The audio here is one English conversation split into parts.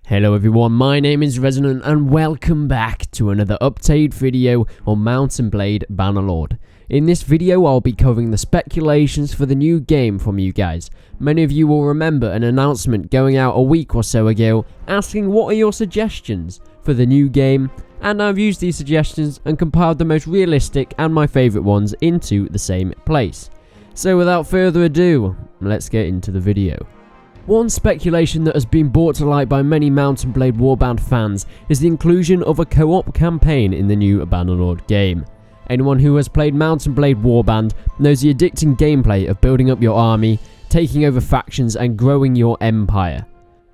Hello everyone, my name is Resonant and welcome back to another update video on Mount & Blade Bannerlord. In this video I'll be covering the speculations for the new game from you guys. Many of you will remember an announcement going out a week or so ago asking what are your suggestions for the new game, and I've used these suggestions and compiled the most realistic and my favourite ones into the same place. So without further ado, let's get into the video. One speculation that has been brought to light by many Mount & Blade Warband fans is the inclusion of a co-op campaign in the new Bannerlord game. Anyone who has played Mount & Blade Warband knows the addicting gameplay of building up your army, taking over factions and growing your empire.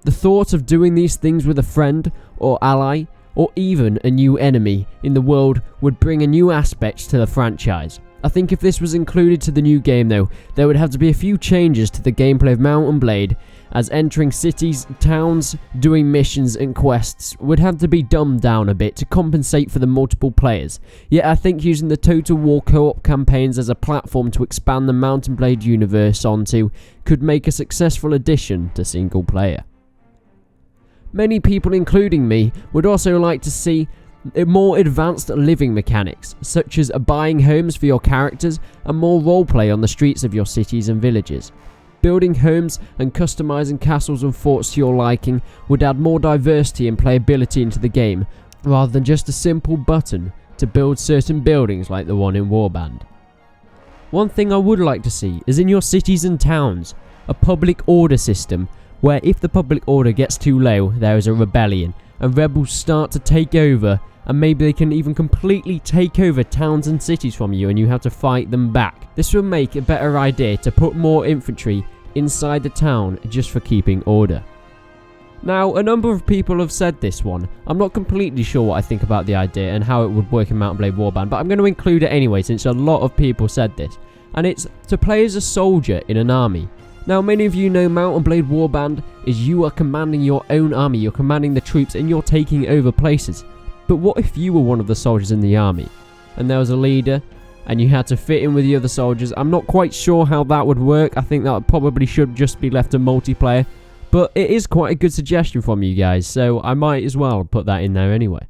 The thought of doing these things with a friend or ally or even a new enemy in the world would bring a new aspect to the franchise. I think if this was included to the new game though, there would have to be a few changes to the gameplay of Mount & Blade, as entering cities, towns, doing missions and quests would have to be dumbed down a bit to compensate for the multiple players. Yet I think using the Total War co-op campaigns as a platform to expand the Mount & Blade universe onto could make a successful addition to single player. Many people, including me, would also like to see more advanced living mechanics, such as buying homes for your characters and more roleplay on the streets of your cities and villages. Building homes and customizing castles and forts to your liking would add more diversity and playability into the game, rather than just a simple button to build certain buildings like the one in Warband. One thing I would like to see is in your cities and towns, a public order system where if the public order gets too low, there is a rebellion and rebels start to take over, and maybe they can even completely take over towns and cities from you and you have to fight them back. This will make a better idea to put more infantry inside the town just for keeping order. Now, a number of people have said this one. I'm not completely sure what I think about the idea and how it would work in Mount & Blade Warband, but I'm going to include it anyway since a lot of people said this. And it's to play as a soldier in an army. Now, many of you know Mount & Blade Warband is you are commanding your own army, you're commanding the troops and you're taking over places. But what if you were one of the soldiers in the army and there was a leader and you had to fit in with the other soldiers? I'm not quite sure how that would work. I think that probably should just be left to multiplayer, but it is quite a good suggestion from you guys, so I might as well put that in there anyway.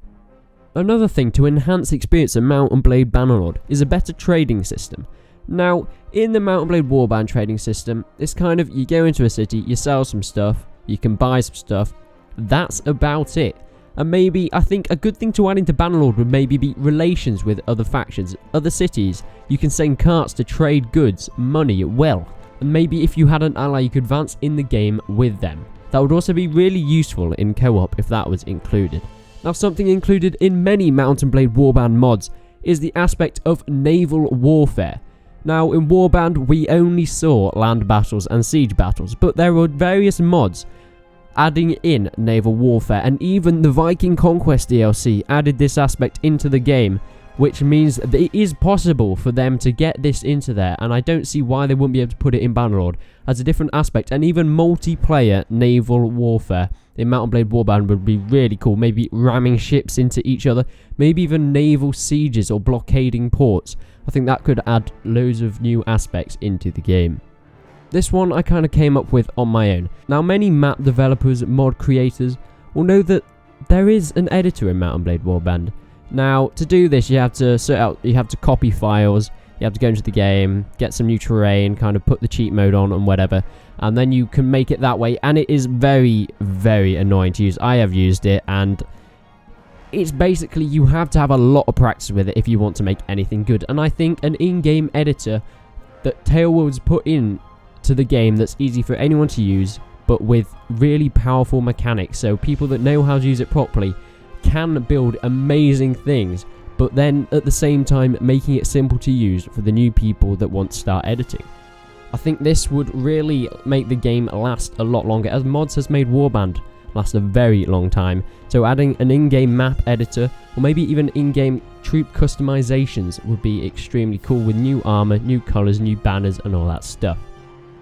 Another thing to enhance the experience of Mount & Blade Bannerlord is a better trading system. Now, in the Mount & Blade Warband trading system, it's kind of you go into a city, you sell some stuff, you can buy some stuff, that's about it. And maybe, I think a good thing to add into Bannerlord would maybe be relations with other factions, other cities. You can send carts to trade goods, money, wealth. And maybe if you had an ally you could advance in the game with them. That would also be really useful in co-op if that was included. Now, something included in many Mount & Blade Warband mods is the aspect of naval warfare. Now, in Warband we only saw land battles and siege battles, but there were various mods adding in naval warfare, and even the Viking Conquest DLC added this aspect into the game, which means that it is possible for them to get this into there, and I don't see why they wouldn't be able to put it in Bannerlord as a different aspect. And even multiplayer naval warfare in Mount & Blade Warband would be really cool, maybe ramming ships into each other, maybe even naval sieges or blockading ports. I think that could add loads of new aspects into the game. This one I kind of came up with on my own. Now, many map developers, mod creators will know that there is an editor in Mount & Blade Warband. Now, to do this, you have to copy files, you have to go into the game, get some new terrain, kind of put the cheat mode on and whatever, and then you can make it that way, and it is very, very annoying to use. I have used it, and it's basically you have to have a lot of practice with it if you want to make anything good. And I think an in-game editor that Tailwind's put in to the game that's easy for anyone to use, but with really powerful mechanics, so people that know how to use it properly can build amazing things, but then at the same time making it simple to use for the new people that want to start editing. I think this would really make the game last a lot longer, as mods has made Warband last a very long time. So adding an in-game map editor or maybe even in-game troop customizations would be extremely cool, with new armor, new colors, new banners and all that stuff.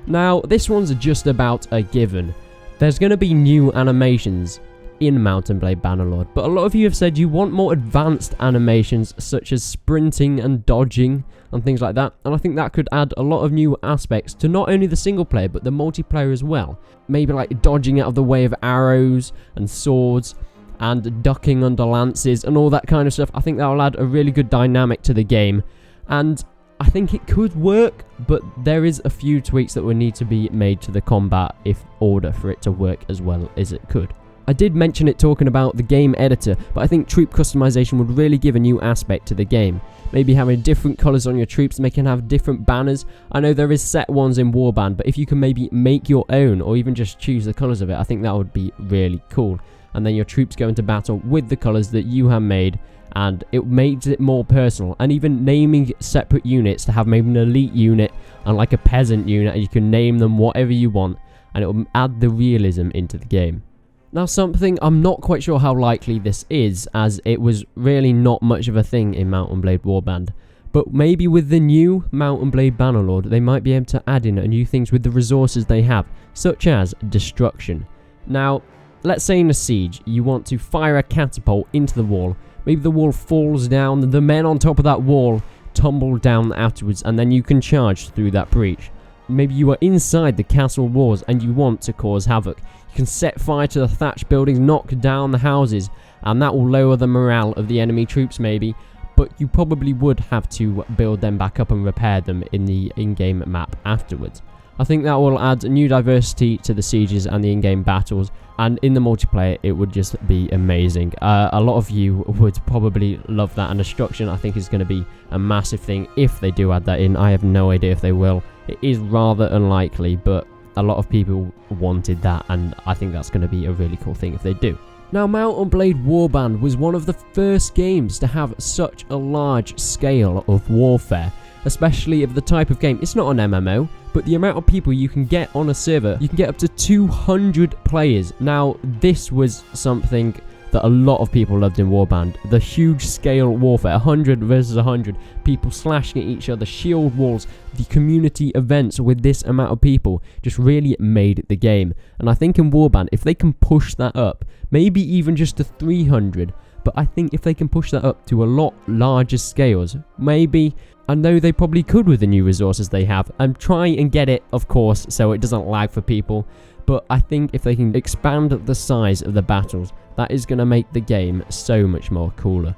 Now, this one's just about a given. There's going to be new animations in Mount & Blade Bannerlord, but a lot of you have said you want more advanced animations such as sprinting and dodging and things like that, and I think that could add a lot of new aspects to not only the single player but the multiplayer as well. Maybe like dodging out of the way of arrows and swords and ducking under lances and all that kind of stuff. I think that will add a really good dynamic to the game, and I think it could work, but there is a few tweaks that would need to be made to the combat in order for it to work as well as it could. I did mention it talking about the game editor, but I think troop customization would really give a new aspect to the game. Maybe having different colours on your troops, they can have different banners. I know there is set ones in Warband, but if you can maybe make your own or even just choose the colours of it, I think that would be really cool. And then your troops go into battle with the colours that you have made, and it makes it more personal. And even naming separate units to have maybe an elite unit and like a peasant unit, and you can name them whatever you want, and it will add the realism into the game. Now, something I'm not quite sure how likely this is, as it was really not much of a thing in Mount & Blade Warband, but maybe with the new Mount & Blade Bannerlord, they might be able to add in new things with the resources they have, such as destruction. Now, let's say in a siege, you want to fire a catapult into the wall. Maybe the wall falls down, the men on top of that wall tumble down afterwards, and then you can charge through that breach. Maybe you are inside the castle walls and you want to cause havoc. You can set fire to the thatched buildings, knock down the houses, and that will lower the morale of the enemy troops maybe, but you probably would have to build them back up and repair them in the in-game map afterwards. I think that will add a new diversity to the sieges and the in-game battles, and in the multiplayer it would just be amazing. A lot of you would probably love that, and destruction I think is going to be a massive thing if they do add that in. I have no idea if they will. It is rather unlikely, but a lot of people wanted that, and I think that's going to be a really cool thing if they do. Now, Mount & Blade Warband was one of the first games to have such a large scale of warfare, especially of the type of game. It's not an MMO, but the amount of people you can get on a server, you can get up to 200 players. Now, this was something that a lot of people loved in Warband. The huge scale warfare, 100 versus 100, people slashing at each other, shield walls, the community events with this amount of people just really made the game. And I think in Warband, if they can push that up, maybe even just to 300, but I think if they can push that up to a lot larger scales, maybe, I know they probably could with the new resources they have, and try and get it, of course, so it doesn't lag for people. But I think if they can expand the size of the battles, that is going to make the game so much more cooler.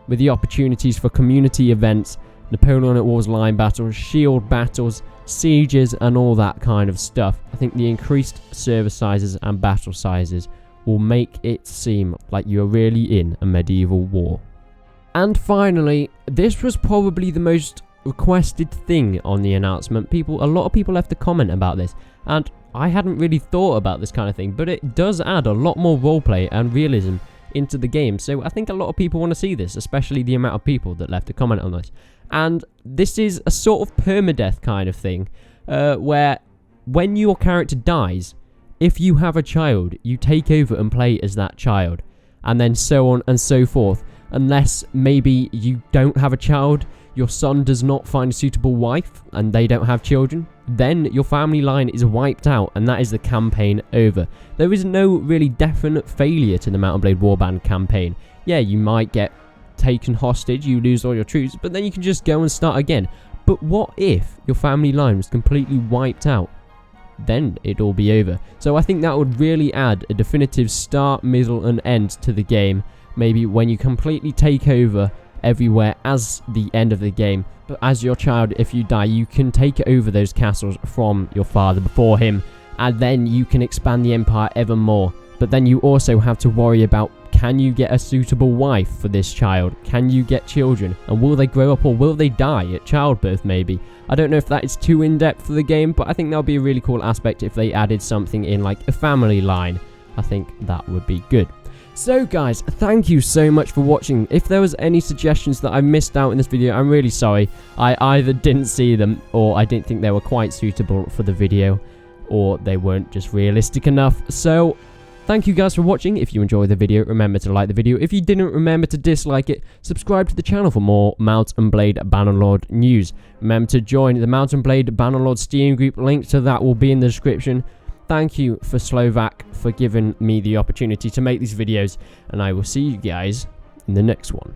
With the opportunities for community events, Napoleonic Wars line battles, shield battles, sieges and all that kind of stuff, I think the increased server sizes and battle sizes will make it seem like you're really in a medieval war. And finally, this was probably the most requested thing on the announcement. A lot of people left a comment about this, and I hadn't really thought about this kind of thing, but it does add a lot more roleplay and realism into the game, so I think a lot of people want to see this, especially the amount of people that left a comment on this. And this is a sort of perma-death kind of thing, where when your character dies, if you have a child, you take over and play as that child, and then so on and so forth, unless maybe you don't have a child, your son does not find a suitable wife, and they don't have children, then your family line is wiped out, and that is the campaign over. There is no really definite failure to the Mount & Blade Warband campaign. Yeah, you might get taken hostage, you lose all your troops, but then you can just go and start again. But what if your family line was completely wiped out? Then it'd all be over. So I think that would really add a definitive start, middle and end to the game. Maybe when you completely take over everywhere as the end of the game, but as your child, if you die, you can take over those castles from your father before him, and then you can expand the empire ever more. But then you also have to worry about, can you get a suitable wife for this child? Can you get children? And will they grow up or will they die at childbirth maybe? I don't know if that is too in-depth for the game, but I think that would be a really cool aspect if they added something in like a family line. I think that would be good. So guys, thank you so much for watching. If there was any suggestions that I missed out in this video, I'm really sorry. I either didn't see them, or I didn't think they were quite suitable for the video, or they weren't just realistic enough. So thank you guys for watching. If you enjoyed the video, remember to like the video. If you didn't, remember to dislike it. Subscribe to the channel for more Mount & Blade Bannerlord news. Remember to join the Mount & Blade Bannerlord Steam group. Link to that will be in the description. thank you for Slovak for giving me the opportunity to make these videos, and I will see you guys in the next one.